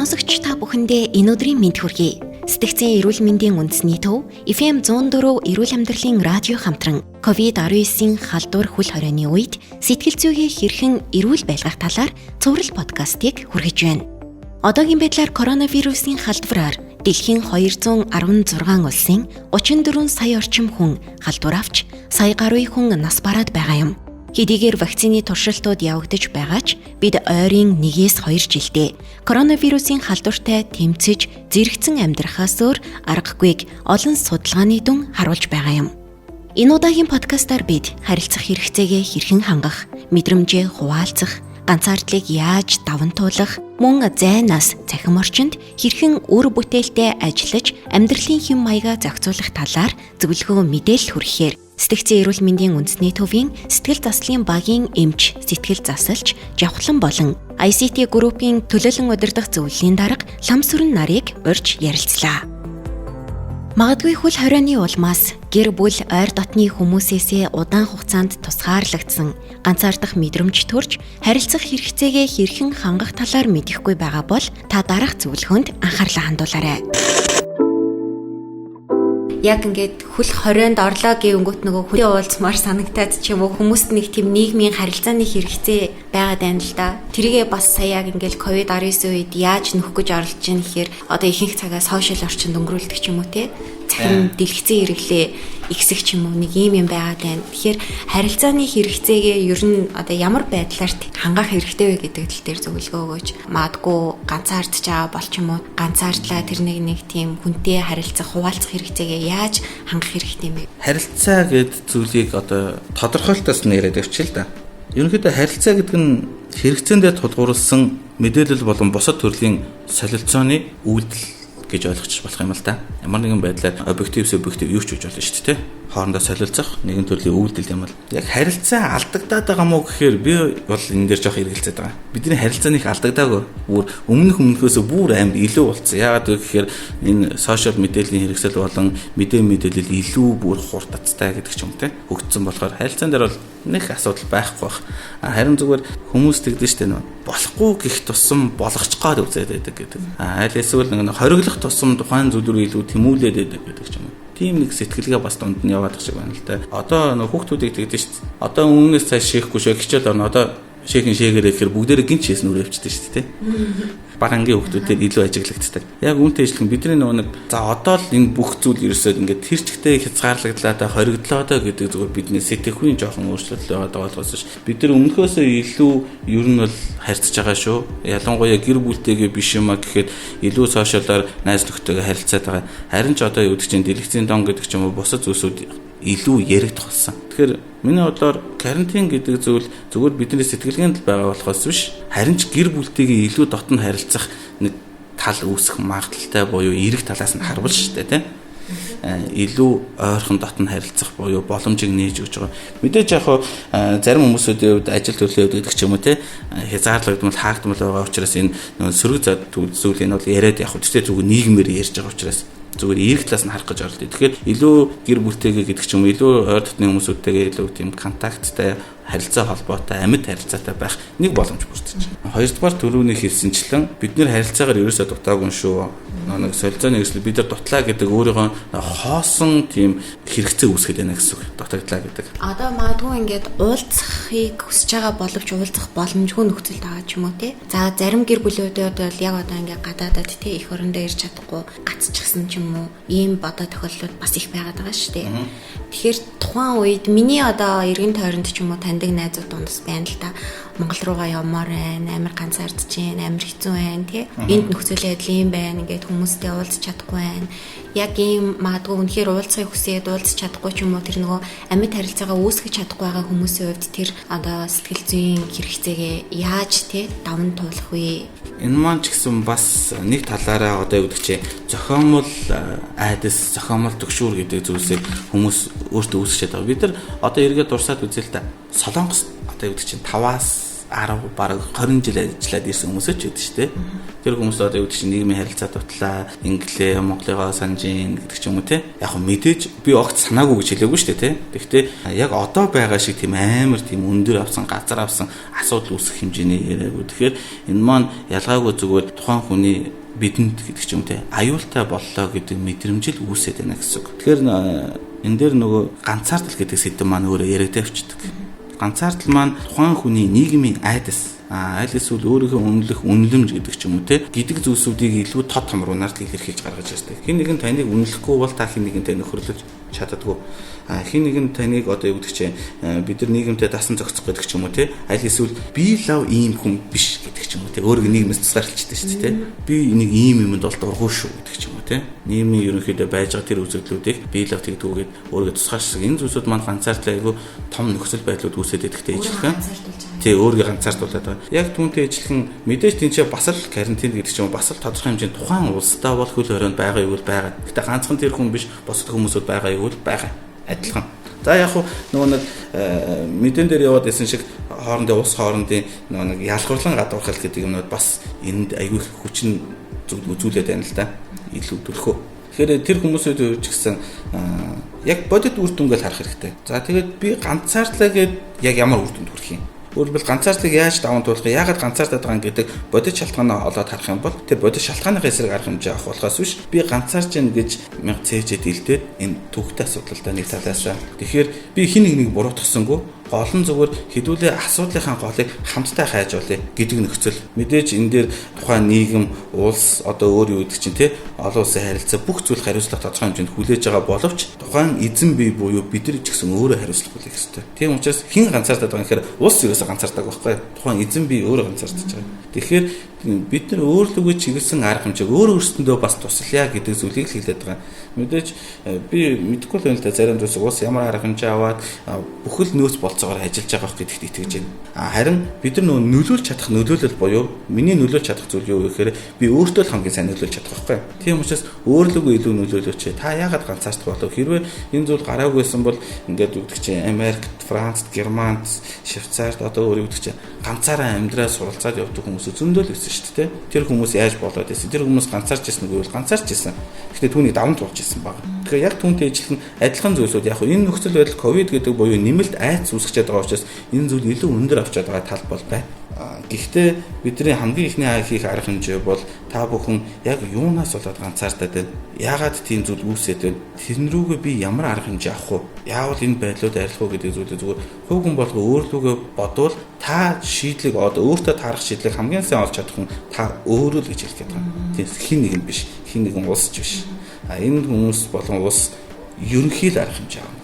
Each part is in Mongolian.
Сонсогч та бүхэндээ энэ өдрийн мэнд хүргэе. Сэтгцийн эрүүл мэндийн үндэсний төв FM 104 эрүүл амьдралын радио хамтран COVID-19-ийн халдвар хөл хорионы үед сэтгэл зүйгээ хэрхэн эрүүл байлгах талаар цуврал подкастыг хүргэж байна. Одоогийн байдлаар коронавирусын халдвараар дэлхийн 216 улсын 34 сая орчим хүн халдвар авч, сая гаруй хүн нас бараад байгаа юм. Хэдийгээр вакцины туршилтууд явагдаж байгаач бид ойрын 1-2 жилдээ коронавирусын халдвартай тэмцэж зэрэгцэн амьдрахаас өөр аргагүйг олон судалгааны дүн харуулж байгаа юм. Энэ удаагийн подкастаар бид харилцах хэрэгцээгээ хэрхэн хангах, мэдрэмжээ хуваалцах, ганцаардлыг яаж даван туулах, мөн зайнаас цахим орчинд хэрхэн үр бүтээлтэй ажиллаж амьдралын хэм маягаа зохицуулах талаар зөвлөгөө мэдээлэл хүргэхээр Сэтгцийн эрүүл мэндийн үндэсний төвийн сэтгэл заслын багийн эмч, сэтгэл засалч, Жавхлан болон ICT группийн төлөөлөн удирдах зөвлөлийн дарга Ламсүрэн нарыг урьж ярилцлаа. Магадгүй хөл хорионы улмаас гэр бүл ойр дотны хүмүүсээсээ удаан хугацаанд тусгаарлагдсан ганцаардах мэдрэмж төрж харилцах хэрэгцээгээ хэрхэн хангах талаар мэдэхгүй байгаа бол та дараах зөвлөгөөнд анхаарлаа хандуулаарай. Яг ингээд хөл хорионд орлоо гэвнгүүт нөгөө хүлээ уулзмаар санагтаад ч юм уу хүмүүст нэг тийм нийгмийн харилцааны хэрэгцээ байгаад байна л да. Тэрийгээ бас сая яг ингээд COVID-19 үед яаж нөхөх гэж оролдож байна гэхээр одоо ихэнх цагаа сошиал орчинд өнгөрүүлдэг ч юм уу те. Цахим дэлгэцэн хэрэглээ ихсэх ч юм уу нэг юм байгаад байна. Тэгэхээр харилцааны хэрэгцээгээ ер нь одоо ямар байдлаар хангах хэрэгтэй вэ гэдэг тал дээр зөвлөгөө өгөөч. Маадгүй ганцаардж байгаа бол ч юм уу ганцаардлаа тэр нэг тийм хүнтэй харилцах, хуваалцах хэрэгцээгээ яаж хангах хэрэгтэй юм бэ? Харилцаа гэдэг зүйлийг одоо тодорхойлтоос нь яриад явчих л да. Ерөнхийдөө харилцаа гэдэг нь хэрэгцээндээ тулгуурласан мэдээлэл болон бусад төрлийн солилцооны үйлдэл гэж ойлгож болох юм л да. Ямар нэгэн байдлаар объектив юу ч үж болно шүү дээ. Хоорондоо солилцох нэгэн төрлийн үйлдэл юм бол яг харилцаа алдагдаад байгаа мó гэхээр би бол энэ дээр жоох эргэлзээд байгаа. Бидний харилцааны их алдагдаагүй. Бүр өмнөхөөс бүр амар илүү болцсон. Яагаад гэхээр энэ сошиал мэдээллийн хэрэгсэл болон мэдээлэл илүү бүр хурдцтай гэдэг ч юм те хөгжсөн болохоор харилцаан дээр бол нэг асуудал байхгүй бах. Харин зүгээр хүмүүс тэгдэж штэ нөө болохгүй гих тусам болгоч гоод үзээд байдаг гэдэг. Аль эсвэл нэг хориглох тусам тухайн зүйлрүү илүү тэмүүлээд байдаг гэдэг ч юм уу. Тийм нэг сэтгэлгээ бас дунд нь яваад байгаа шиг байна л да. Одоо нөө хүүхдүүдийг тэгдэж штэ. Одоо өмнөөс цааш шийхгүй шээ хичээл орно. Одоо шээгээрээ гэхээр бүгдээрээ гинт шээс нүрэ өвчтэй шүү дээ. Баг ангийн хүүхдүүдээр илүү ажиглагддаг. Яг үүнтэй ижилхэн бидний нэг за одоо л энэ бүх зүйл ерөөсөө ингээд тэр чигтээ хязгаарлагдлаа та хоригдлоо доо гэдэг зүгээр бидний сэтгэхүйн жоохон өөрчлөлт яваад байгаа болохоос бид нар өмнөхөөсөө илүү ер нь бол харьцаж байгаа шүү. Ялангуяа гэр бүлтэйгээ биш юмаа гэхэд илүү сошиалаар найз нөхдөйгээ харилцаад байгаа. Харин ч одоо юу гэдэг чинь дэлгэцийн дон гэдэг ч юм уу бусад зүйлсүүд илүү яригдах болсон. Тэгэхээр миний бодлоор карантин гэдэг зүйл зүгээр бидний сэтгэлгээнд л байгаа болохоос биш. Харин ч гэр бүлтэйгээ илүү дотн харилцах нэг тал үүсэх магадaltaй буюу эрэг талаас нь харвал шүү дээ, тийм. Илүү ойрхон дотн харилцах буюу боломжийг нээж өгч байгаа. Мэдээж яг зарим хүмүүсүүдийн хувьд ажил төлөвлөлт гэдэг ч юм уу те хязгаарлагдмал хаагдмал байгаа учраас энэ сөрөг зүйлийг нь бол яриад явах үстэй зүгээр нийгмээр ярьж байгаа учраас зүгээр эрэг талаас нь харах гэж оролдъё. Тэгэхээр илүү гэр бүлтэйгээ гэдэг ч юм уу илүү ойр дотны хүмүүсүүдтэйгээ илүү тийм контакттай харилцаа холбоотой амьд харилцаатай байх нэг боломж бүрдэж байна. Хоёрдугаар төрөвний хэлсэнчлэн бид нэр харилцаагаар ерөөсөө дутаагүй шүү. Нэг солилцооны эсрэг бид нар дутлаа гэдэг өөрийнхөө хоосон тийм хэрэгцээ үүсгэж байна гэсэн үг. Дутагдлаа гэдэг. Одоо магадгүй ингээд уулзахыг хүсэж байгаа боловч уулзах боломжгүй нөхцөл байгаа ч юм уу те. За зарим гэр бүлүүдэд бол яг одоо ингээд гадаадад те их орондоо ирж чадахгүй гацчихсан ч юм уу ийм бодоо тохиолдлууд бас их байгаад байгаа шүү дээ. Тэгэхээр тухайн үед миний одоо эргэн тойронд ч юм уу таньдаг найзууд дундас байна л да. Монгол руугаа явмаар байна, амар ганцаардж байна, амар хэцүү байна тий. Энд нөхцөл байдал юм байна. Ингээд хүмүүстэй уулзах чадахгүй байна. Яг ийм магадгүй үнэхээр уулзахыг хүсээд уулзах чадахгүй ч юм уу тэр нөгөө амьд харилцаагаа үүсгэж чадахгүй байгаа хүмүүсийн хувьд тэр одоо сэтгэл зүйн хэрэгцээгээ яаж тий даван туулах вэ? Энэ маань ч гэсэн бас нэг талаараа одоо юу гэдэг чи зохиомол айдас, зохиомол төгшүүр гэдэг зүйлсийг хүмүүс өөртөө үүсгэж байгаа. Бид нар одоо эргээд дурсаад үзээ л та. Солонгос одоо юу гэдэг чинь 5-аас 10 бараг 20 жил ажиллаад ирсэн хүмүүс ч гэдэг шүү дээ. Тэр хүмүүс одоо юу гэдэг чинь нийгмийн харилцаа дутлаа, инглээ, монголыгоо санжин гэдэг ч юм уу те. Яг хөө мэдээж би огт санаагүй гэж хэлээгүй шүү дээ те. Гэхдээ яг одоо байгаа шиг тийм амар тийм өндөр авсан, газар авсан асуудал үүсэх хэмжээний яриаггүй. Тэгэхээр энэ маань ялгаагүй зүгээр тухайн хүний бидэнд гэдэг ч юм те аюултай боллоо гэдэг мэдрэмжил үүсээд байна гэсэн үг. Тэгэхээр энэ дээр нөгөө ганцаардал гэдэг сэдэв маань өөрөө яригдээ авчдаг. Ганцаардал маань тухайн хүний нийгмийн айдас аль эсвэл өөрийнхөө үнэлэх үнэлэмж гэдэг ч юм уу те гэдэг зүйлсүүдийг илүү тод томруулнаар л илэрхийлж гаргаж ирдэг. Хин нэгэн таныг үнэлэхгүй бол та хин нэгэнтэй нөхөрлөж чаддаггүй. Хин нэгэн таныг одоо юу гэдэг чинь бид нар нийгэмтэй дасан зохицох гэдэг ч юм уу те аль эсвэл би лав ийм хүн биш гэдэг ч юм уу те өөрийг нийгмээс тусгаарлалцдаг шүү дээ те би нэг ийм юмд бол дургүй шүү гэдэг ч юм уу те нийгмийн ерөнхийдөө байж байгаа тэр үзэгдлүүдийг би лав тэгдгүүгээд өөрийгөө тусгаарлах энэ зүйлсүүд маань ганцаардлаа айгүй том нөхцөл байдлууд үүсээд идэгтэй ижлэхэн тий өөрийгөө ганцаардуулаад байгаа. Яг түүнтэй ижилхэн мэдээж тэнцээ бас л карантин гэдэг ч юм бас л тодорхой хэмжээнд тухайн улсдаа бол хөл хорионд байгаа юу байгаа. Гэтэ ганцхан тэр хүн биш бусад хүмүүсүүд байгаа юу байгаа. Адилхан. За яг нөгөө нэг мэдэн дээр яваад исэн шиг хоорондын улс хоорондын нөгөө нэг ялгуурлан гадуурхал гэдэг юмнууд бас энд аягүй хүчин үзүүлээд байна л да. Илүү төлхөө. Тэгэхээр тэр хүмүүсүүд ч гэсэн яг бодит үр дүнгээл харах хэрэгтэй. За тэгээд би ганцаардлаа гээд яг ямар үр дүнд хүрэх юм? Өөрөлдвөл ганцаардлыг яаж даван туулах вэ? Яагаад ганцаардаад байгаа юм гэдэг бодит шалтгаанаа олоод харах юм бол тэр бодит шалтгааныхаа эсрэг арга хэмжээ авах болохоос биш би ганцаарч гин гэж мянга цээжэд илдээд энэ төвхтэй асуудалтай нэг талаасаа. Тэгэхээр би хин нэг буруутгасангүй гол нь зүгээр хэдүүлээ асуудлынхаа голыг хамтдаа хайж олъё гэдэг нөхцөл. Мэдээж энэ дээр тухайн нийгэм, улс одоо өөр юу гэдэг чинь те олон улсын харилцаа бүх зүйл хариуцлага тодорхой хэмжээнд хүлээж байгаа боловч тухайн эзэн бие буюу бид нар ч гэсэн өөрөө хариуцлага хүлээх ёстой. Тийм учраас хэн ганцаардаад байгаа юм гэхээр улс ерөөсөө ганцаардаг байхгүй. Тухайн эзэн бие өөрөө ганцаардаж байгаа. Тэгэхээр бид нар өөрлөгөө чиглэсэн арга хэмжээг өөр өөрсөндөө бас туслая гэдэг зүйлийг л хэлээд байгаа. Мэдээж би мэдэхгүй л байна л да зарим зүйлс уус ямар арга хэмжээ аваад бүхэл нөөц болцоогоор ажиллаж байгаа гэдэгт итгэж байна. Харин бид нар нөлөөлж чадах нөлөөлөл буюу миний нөлөөлж чадах зүйл юу гэхээр би өөртөө л хамгийн сайн нөлөөлж чадах байхгүй. Тийм учраас өөрлөгөө илүү нөлөөлөөч. Та яагаад ганцаарч болов? Хэрвээ энэ зүйл гараагүйсэн бол ингээд үгдэг чинь Америкт, Францд, Германд, Швейцарт одоо өөр үгдэг чинь ганцаараа амьдраа суралцаад явдаг хүмүүс зөндөл байсан шүү дээ. Тэр хүмүүс яаж болоод байсан? Тэр хүмүүс ганцаарч ирсэн үгүй бол ганцаарч ирсэн. Гэхдээ түүнийг даван туулж ирсэн баг. Тэгэхээр яг түүнтэй ижилхэн адилхан зүйлсүүд яг энэ нөхцөл байдал ковид гэдэг буюу нэмэлт айц үүсгэж байгаа учраас энэ зүйл илүү өндөр авчаад байгаа тал бол байна. Гэхдээ бидний хамгийн ихний хийх арга хэмжээ бол та бүхэн яг юунаас болоод ганцаардаад байна? Яагаад тийм зүйл үүсээд байна? Тэрнрүүгээ би ямар арга хэмжээ авах вэ? Яавал энэ байдлууд арилах уу гэдэг зүйлээ зүгээр хувь хүн болго өөрлөгөө бодвол та шийдлийг одоо өөртөө таарах шийдлийг хамгийн сайн олж чадах хүн та өөрөө л гэж хэлэх гээд байна. Тийм хин нэгэн биш, хин нэгэн улс ч биш. Энэ хүмүүс болон улс ерөнхий л арга хэмжээ авна.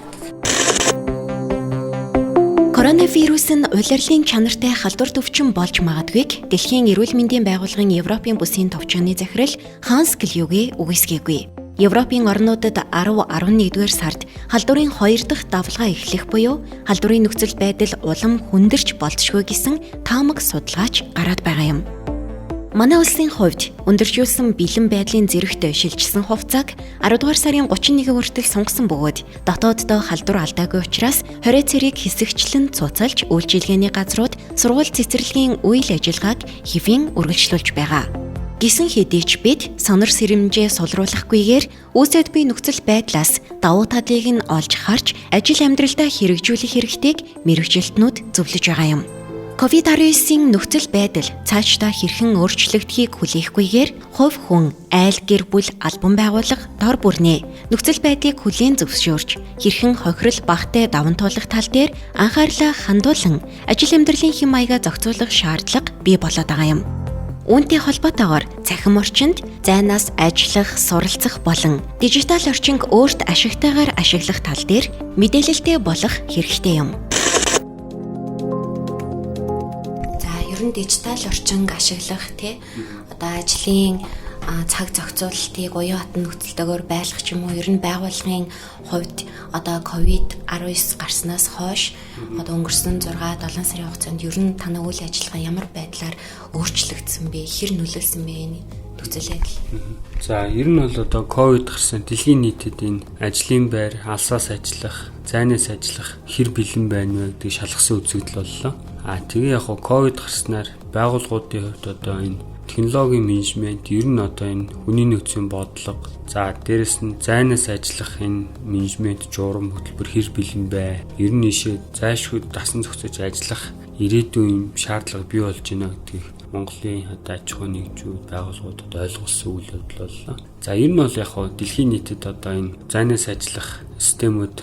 Коронавирус нь улирлын чанартай халдвар төвчин болж магадгүйг Дэлхийн эрүүл мэндийн байгууллагын Европын бүсийн товчооны захирал Ханс Клюге үгүйсгээгүй. Европын орнуудад 10-11-р сард халдварын 2 дахь давлгаа эхлэх буюу халдварын нөхцөл байдал улам хүндэрч болзошгүй гэсэн таамаг судалгаач гараад байгаа юм. Манай улсын хувьд өндөржүүлсэн бэлэн байдлын зэрэгт шилжсэн хувцааг 10 дугаар сарын 31-ний хүртэл сунгасан бөгөөд дотооддоо халдвар алдаагүй учраас 20 цэрэг хэсэгчлэн цуцалж үйлчилгээний газрууд сургууль цэцэрлэгийн үйл ажиллагааг хэвийн үргэлжлүүлж байгаа. Гисэн хэдий ч бид сонор сэрэмжээ сулруулахгүйгээр үүсэд буй нөхцөл байдлаас давуу талыг нь олж харж ажил амьдралдаа хэрэгжүүлэх хэрэгтэйг мэрэгжилтнүүд зөвлөж байгаа юм. COVID-19-ийн нөхцөл байдал цаашдаа хэрхэн өөрчлөгдөхийг хүлээхгүйгээр хувь хүн, айл гэр бүл, албан байгууллага, дор бүрнээ нөхцөл байдлыг хүлээн зөвшөөрч хэрхэн хохирол багтай даван туулах тал дээр анхаарлаа хандуулан ажил амьдралын хэм маягаа зохицуулах шаардлага бий болоод байгаа юм. Үүнтэй холбоотойгоор цахим орчинд зайнаас ажиллах, суралцах болон дижитал орчинг өөрт ашигтайгаар ашиглах тал дээр мэдээлэлтэй болох хэрэгтэй юм. Дижитал орчинг ашиглах одоо ажлын цаг зохицуулалтыг уян хатан нөхцөлтэйгээр байлгах ч юм уу ер нь байгууллагын хувьд одоо COVID-19 гарснаас хойш одоо өнгөрсөн 6-7 сарын хугацаанд ер нь танай үйл ажиллагаа ямар байдлаар өөрчлөгдсөн бэ? Хэр нөлөөлсөн бэ? Нөхцөл байдал. За ер нь бол одоо ковид гарсан дэлхийн нийтэд энэ ажлын байр, алсаас ажиллах, зайнаас ажиллах хэр бэлэн байна вэ гэдэг шалгасан үзэгдэл боллоо. Тэгээ яг ковид гарснаар байгууллагуудын хувьд одоо энэ технологийн менежмент ер нь одоо энэ хүний нөөцийн бодлого, за дээрэс нь зайнаас ажиллах энэ менежмент журам хөтөлбөр хэр бэлэн бай. Ер нь ийшээ зайлшгүй дасан зохицож ажиллах ирээдүйн шаардлага бий болж байна гэдгийг Монголын одоо аж ахуй нэгжүүд байгууллагуудад ойлгуулсан үйл явдал боллоо. За ер нь бол яг дэлхийн нийтэд одоо энэ зайнаас ажиллах системүүд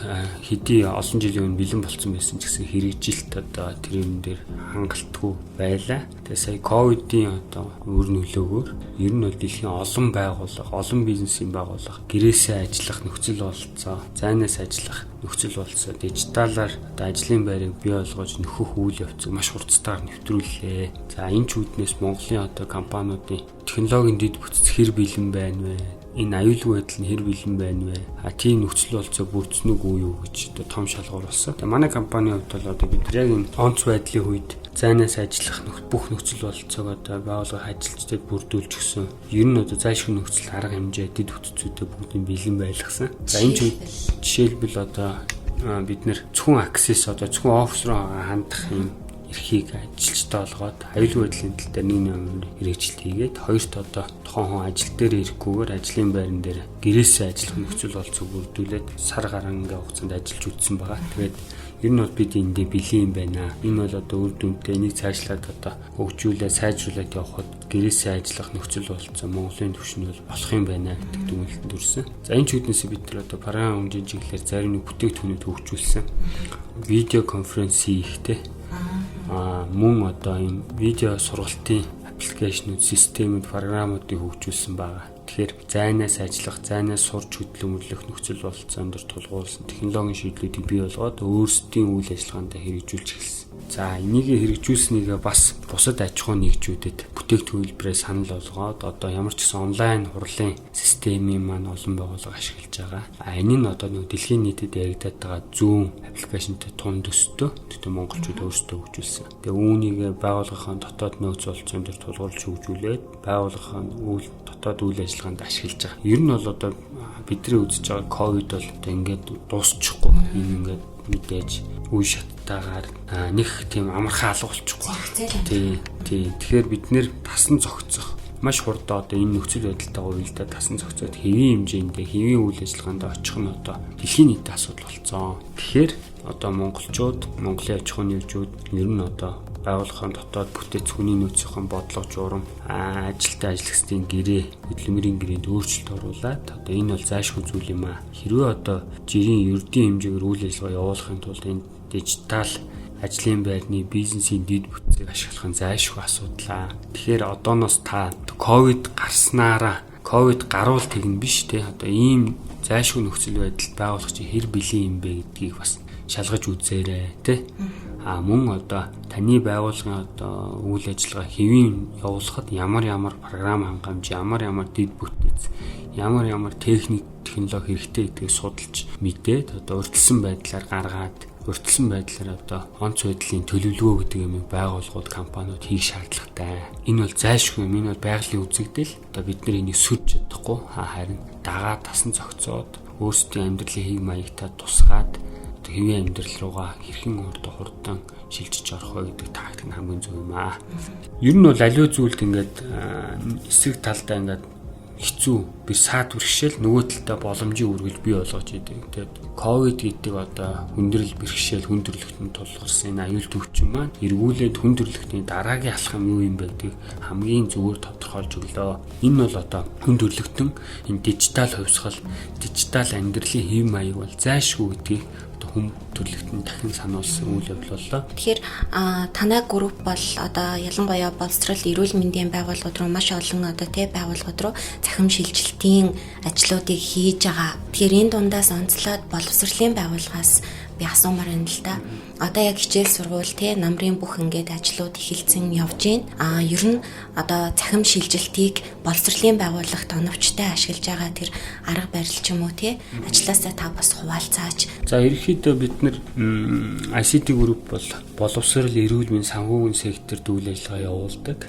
хэдий олон жилийн өмнө бэлэн болсон байсан ч гэсэн хэрэгжилт одоо тэр юм дээр хангалтгүй байлаа. Тэгээ сая ковидын одоо үр нөлөөгөөр ер нь бол дэлхийн олон байгууллага, олон бизнесийн байгууллага гэрээсээ ажиллах нөхцөл бололцоо, зайнаас ажиллах нөхцөл бололцоо, дижиталаар одоо ажлын байрыг бий болгож нөхөх үйл явцыг маш хурцтайгаар нэвтрүүллээ. За энэ ч үүднээс Монголын одоо компаниудын технологийн дэд бүтц хэр бэлэн байна вэ? Энэ аюулгүй байдал нь хэр бэлэн байна вэ? Тийм нөхцөл болцоо бүрдсэн үгүй юу гэж одоо том шалгуур болсон. Тэгээ манай компанийн хувьд бол одоо бид яг энэ онц байдлын үед зайнаас ажиллах бүх нөхцөл болцоог одоо байгууллага ажилчдад бүрдүүлж өгсөн. Ер нь одоо зайлшгүй нөхцөл арга хэмжээ дэд бүтцүүдэд бүгдийг бэлэн байлгасан. За энэ ч жишээлбэл одоо бид нэр зөвхөн аксес одоо зөвхөн офис руу хандах юм эрхийг ажилчтай болгоод аюулгүй байдлын тал дээр нэг хэрэгжилт хийгээд хоёрт одоо тухайн хүн ажил дээр ирэхгүйгээр ажлын байран дээр гэрээсээ ажиллах нөхцөл болцоог бүрдүүлээд сар гарan ингээ хугацаанд ажиллаж үзсэн байгаа. Тэгээд ер нь бол бид эндээ бэлэн юм байна. Энэ бол одоо үр дүнтэй энийг цаашлаад одоо хөгжүүлээ, сайжруулаад явхад гэрээсээ ажиллах нөхцөл болцоо Монголын түвшинд бол болох юм байна гэдэг дүгнэлтэнд хүрсэн. За энэ ч үднээсээ бид нар одоо програм хэмжээний чиглэлээр зарим нэг бүтээгдэхүүнүүд хөгжүүлсэн. Видео конференц хийхтэй мөн одоо энэ видео сургалтын аппликейшнүүд, системүүд, програмуудыг хөгжүүлсэн байгаа. Тэгэхээр зайнаас ажиллах, зайнаас сурч хөдөлмөрлөх нөхцөл бололцоон дээр тулгуурласан технологийн шийдлүүдийг бий болгоод өөрсдийн үйл ажиллагаанд хэрэгжүүлж эхэлсэн. За энийг хэрэгжүүлснийгээ бас бусад аж ахуй нэгжүүдэд бүтээгдэхүүнлбэрээ санал болгоод одоо ямар ч гэсэн онлайн хурлын системийн маань олон байгууллага ашиглаж байгаа. Энэ нь одоо нэг дэлхийн нийтэд яригадаад байгаа зүүн аппликейшнтэй тун төстэй тэгтээ монголчууд өөрсдөө хөгжүүлсэн. Тэгээ үүнийг байгууллагын дотоод нөөц болцоон дээр тулгуурлаж хөгжүүлээд байгууллагын дотоод үйл ажиллагаанд ашиглаж байгаа. Ер нь бол одоо бидний үзэж байгаа ковид бол одоо ингээд дуусчихгүй. Энэ ингээд мэдээж үе шаттайгаар нэг тийм амархан алга болчихгүй. Тий. Тэгэхээр бид нэр тасан зохицох маш хурдан одоо энэ нөхцөл байдалтайгаа уялдаа тасан зохицоод хэвийн хэмжээндээ хэвийн үйл ажиллагаанд очих нь одоо дэлхийн нийтийн асуудал болцсон. Тэгэхээр одоо монголчууд, Монголын аж ахуй нэгжүүд ер нь одоо байгууллагын дотоод бүтээц хүний нөөцийн бодлого журам ажилтаа ажлагчдын гэрээ хөдөлмөрийн гэрээнд өөрчлөлт оруулаад одоо энэ бол зайлшгүй зүйл юм аа. Хэрвээ одоо жирийн ердийн хэмжээгээр үйл ажиллагаа явуулахын тулд энэ дижитал ажлын байрны бизнесийн дэд бүтцийг ашиглах нь зайлшгүй асуудал. Тэгэхээр одооноос та ковид гарснараа ковид гаруул тэгнэ биш те одоо ийм зайлшгүй нөхцөл байдалд байгуулах чинь хэр бэлэн юм бэ гэдгийг бас шалгаж үзээрэй те. Мөн одоо таны байгууллагын одоо үйл ажиллагаа хэвийн явуулахад ямар програм хангамж, ямар дэд бүтээц, ямар техник технологи хэрэгтэй гэдгийг судалж мэдээд одоо урьдчилсан байдлаар гаргаад урьдчилсан байдлаар одоо онц байдлын төлөвлөгөө гэдэг юмыг байгууллагууд, компаниуд хийх шаардлагатай. Энэ бол зайлшгүй юм. Энэ бол байгалийн үзэгдэл. Одоо бид нар энийг сүрж чадахгүй харин дагаад тасан зохицоод өөрсдийн амьдралын хэв маягтаа тусгаад хэвийн амьдрал руугаа хэрхэн хурдан шилжиж орох вэ гэдэг тактик нь хамгийн зөв юм аа. Ер нь бол аливаа зүйлд ингээд эсрэг талдаа ингээд хэцүү би саад бэрхшээл нөгөө талдаа боломжийн үргэлж бий болгож идэг. Тэгээд ковид гэдэг одоо хүндрэл бэрхшээл хүндрэлтөнд тулгарсан энэ аюул төвчин маань эргүүлээд хүндрэлтийн дараагийн алхам юу юм бэ гэдгийг хамгийн зөвөр тодорхойлж өглөө. Энэ бол одоо хүндрэлтэн энэ дижитал хувьсгал, дижитал амьдралын хэв маяг бол зайлшгүй гэдгийг хүн төрлөختөнд дахин сануулсан үйл явдал боллоо. Тэгэхээр танай групп бол одоо ялангуяа боловсрол эрүүл мэндийн байгууллагууд руу маш олон одоо байгууллагууд руу захим шилжилтийн ажлуудыг хийж байгаа. Тэгэхээр энэ дундаас онцлоод боловсролын байгууллагаас би асуумаар байна л да. Одоо яг хичээл сургууль намрын бүх ингээд ажлууд эхэлсэн явж байна. Ер нь одоо захим шилжилтийг боловсролын байгууллагт оновчтой ашиглаж байгаа тэр арга барил ч юм уу ажилласаа та бас хуваалцаач. За ерөнхийдөө бид нар ICT групп бол боловсрол эрүүл мэндийн санхүүгийн секторт үйл ажиллагаа явуулдаг.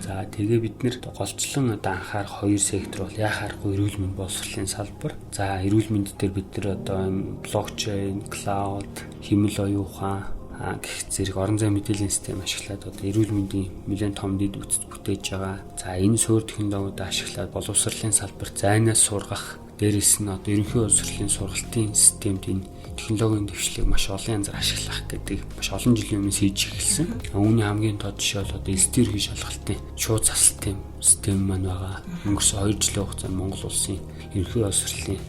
За тэгээ бид нэр голчлон одоо анхаарах хоёр сектор бол яхаарахгүй эрүүл мэндийн боловсролын салбар. За эрүүл мэнд дээр бид нар одоо блокчейн, клауд, хэмэл оюун ухаан, гэх зэрэг орон зай мэдээллийн систем ашиглаад одоо эрүүл мэндийн нэлээд том дэд үтц бүтээж байгаа. За энэ суур технологиудаа ашиглаад боловсролын салбарт зайнаас сургах, дээрээс нь одоо ерөнхий боловсролын сургалтын системд энэ технологийн дэвшлиг маш олон янзаар ашиглах гэдэг маш олон жилийн өмнөөс хийж эхэлсэн. Үүний хамгийн тод жишээ бол одоо эс дэргийн шалгалтын шууд засалтын систем маань байгаа. Өнгөрсөн 2 жилийн хугацаанд Монгол улсын ерөнхий боловсролын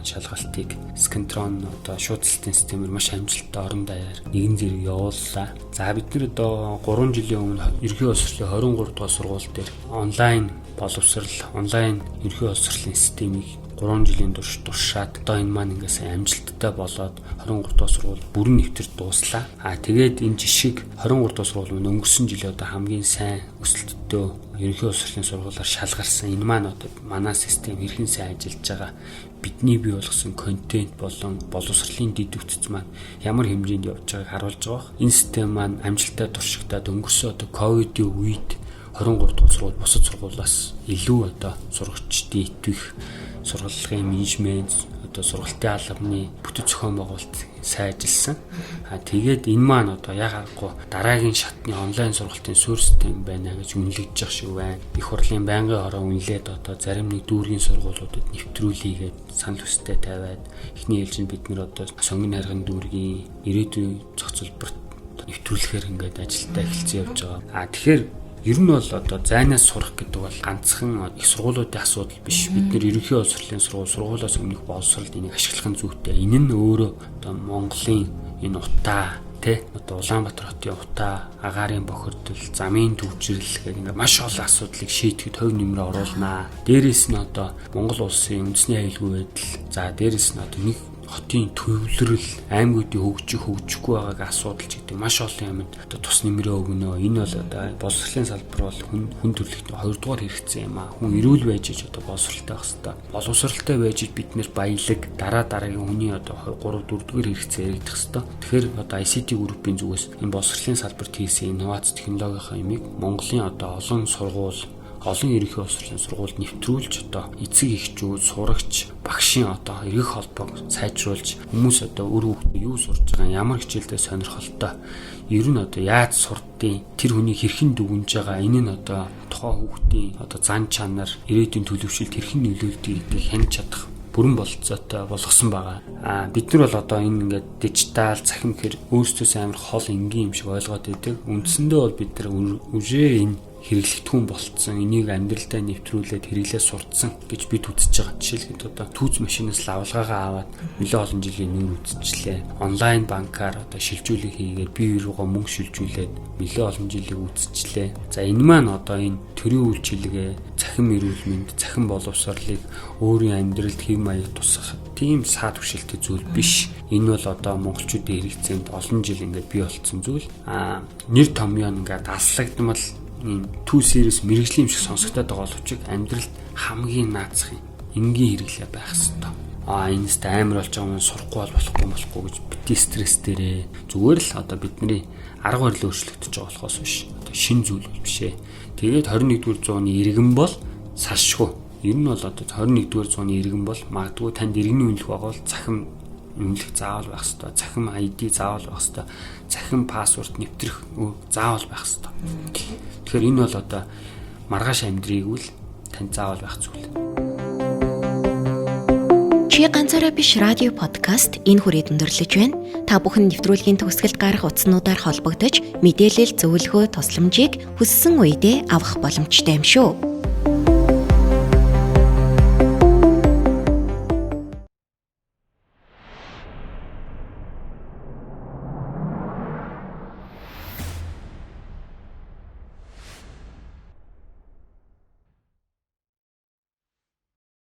шалгалтыг скантрон одоо шууд засалтын системээр маш амжилттай орон даяар нэгэн зэрэг явууллаа. За бид нар одоо 3 жилийн өмнө ерөнхий боловсролын 23 дугаар сургууль дээр онлайн боловсрол, онлайн ерөнхий боловсролын системийг 3 жилийн туршаад одоо энэ маань ингээ сайн амжилттай болоод 23 дугаар сургууль бүрэн нэвтэр дууслаа. Тэгээд энэ жишг 23 дугаар сургууль нь өнгөрсөн жилээ одоо хамгийн сайн өсөлттэй ерөнхий боловсролын сургуулиар шалгарсан. Энэ маань одоо манай систем хэрхэн сайн ажиллаж байгаа, бидний бий болгосон контент болон боловсролын дэд үтц маань ямар хэмжээнд явж байгааг харуулж байгаа. Энэ систем маань амжилттай туршигтаад өнгөрсөн одоо ковидын үед 23 дугаар сургууль бусад сургуулиас илүү одоо сурагчдын итгэх сургалтын менежмент одоо сургалтын албаны бүтэц зохион байгуулалт сайн ажилласан. Тэгээд энэ маань одоо яг харахгүй дараагийн шатны онлайн сургалтын суурь систем байна гэж үнэлэгдэж байгаа шүү байна. Их хурлын байнгын хороо үнэлээд одоо зарим нэг дүүргийн сургуулиудад нэвтрүүлээгээд санал хүстэй тавиад эхний ээлжинд бид нэр одоо сонгон хайрган дүүргийн ирээдүйн зохицолборт нэвтрүүлэхээр ингээд ажилдаа эхэлсэн явж байгаа. Тэгэхээр ер нь бол одоо зайнаас сурах гэдэг бол ганцхан их сургуулиудын асуудал биш. Бид нэр ерөнхий боловсролын сургуулиас өмнөх боловсролд энийг ашиглах нь зүйтэй. Энэ нь өөрөө одоо Монголын энэ утаа одоо Улаанбаатар хотын утаа, агаарын бохирдол, замын төвчрэл гэх ингээд маш олон асуудлыг шийдэхэд хувь нэмрээ оруулнаа. Дээрээс нь одоо Монгол улсын үндэсний аюулгүй байдал, за дээрээс нь одоо нэг хотын төвлөрөл, аймагуудын хөгжихгүй байгааг асуудалч гэдэг маш олон юмд одоо тус нэмрээ өгнө. Энэ бол одоо боловсролын салбар бол хүн төрөлхтний 2 дугаар хэрэгцээ юм аа. Хүн эрүүл байж иж одоо боловсролтой байх хэрэгтэй. Боловсролтой байж иж бид нэр баялаг дараагийн хүний одоо 3 4 дугаар хэрэгцээ яригдах хэрэгтэй. Тэгэхээр одоо ICT группийн зүгээс энэ боловсролын салбарт хийсэн инновац технологийн юмыг Монголын одоо олон сургууль, олон ерөнхий боловсролын сургууль нэвтрүүлж одоо эцэг эхчүүд, сурагч, багшийн одоо эргэх холбоог сайжруулж хүмүүс одоо өөр хүүхдээ юу сурж байгаа, ямар хичээлдээ сонирхолтой, ер нь одоо яаж сурдیں, тэр хүний хэрхэн дүгнж байгаа, энэ нь одоо тухайн хүүхдийн одоо зан чанар, ирээдүйн төлөвшөлт хэрхэн нөлөөлдөг гэдгийг хянаж чадах бүрэн болцоотой болгосон байгаа. Бид нар бол одоо энэ ингээд дижитал цахим гэхэр өөрсдөөс амар хол энгийн юм шиг ойлгоод байдаг. Үндсэндээ бол бид нар үжээ энэ хэрэглэгдэхүүн болцсон, энийг амьдралдаа нэвтрүүлээд хэрэглээ сурцсан гэж бид үзэж байгаа. Жишээлбэл одоо түүц машинаас лавлгаагаа аваад нэлээд олон жилийн нүүр үзчихлээ. Онлайн банкар одоо шилжүүлэг хийгээд бие биенийгөө мөнгө шилжүүлээд нэлээд олон жилийн үзчихлээ. За энэ маань одоо энэ төрийн үйлчилгээ, цахим эрүүл мэнд, цахим боловсролыг өөрийн амьдралд хэв маяг тусгах тийм саад хүшилтэй зүйл биш. Энэ бол одоо монголчуудын хэрэгцээнд олон жил ингээд бий болцсон зүйл. Нэр томьёо ингээд аслагдмал энэ 2 series мэрэгжлийн юм шиг сонсогдоод байгаа боловч амьдралд хамгийн наацх энгийн хэрэглээ байх хэрэгтэй. Энэст амар болж байгаа юм сурахгүй болохгүй гэж бити стресс дээрээ зүгээр л одоо бидний арга барил өөрчлөгдөж байгаа болохоос биш. Одоо шин зүйл биш ээ. Тэгээд 21-р зууны иргэн бол салшгүй. Ер нь бол одоо 21-р зууны иргэн бол магадгүй танд иргэний үнэлэх байгаа бол цахим үнэлэх заавал байх хэрэгтэй. Цахим ID заавал байх хэрэгтэй. Цахим пассворд нэвтрэх заавал байх хэрэгтэй. Тэгэхээр энэ бол одоо маргааш амьдрийг үл тань заавал байх зүйл. Чи ганцаараа биш радио подкаст энэ хүрээд өндөрлөж байна. Та бүхэн нэвтрүүлгийн төгсгөлд гарах утаснуудаар холбогдож мэдээлэл зөвлөгөө тусламжийг хүссэн үедээ авах боломжтой юм шүү.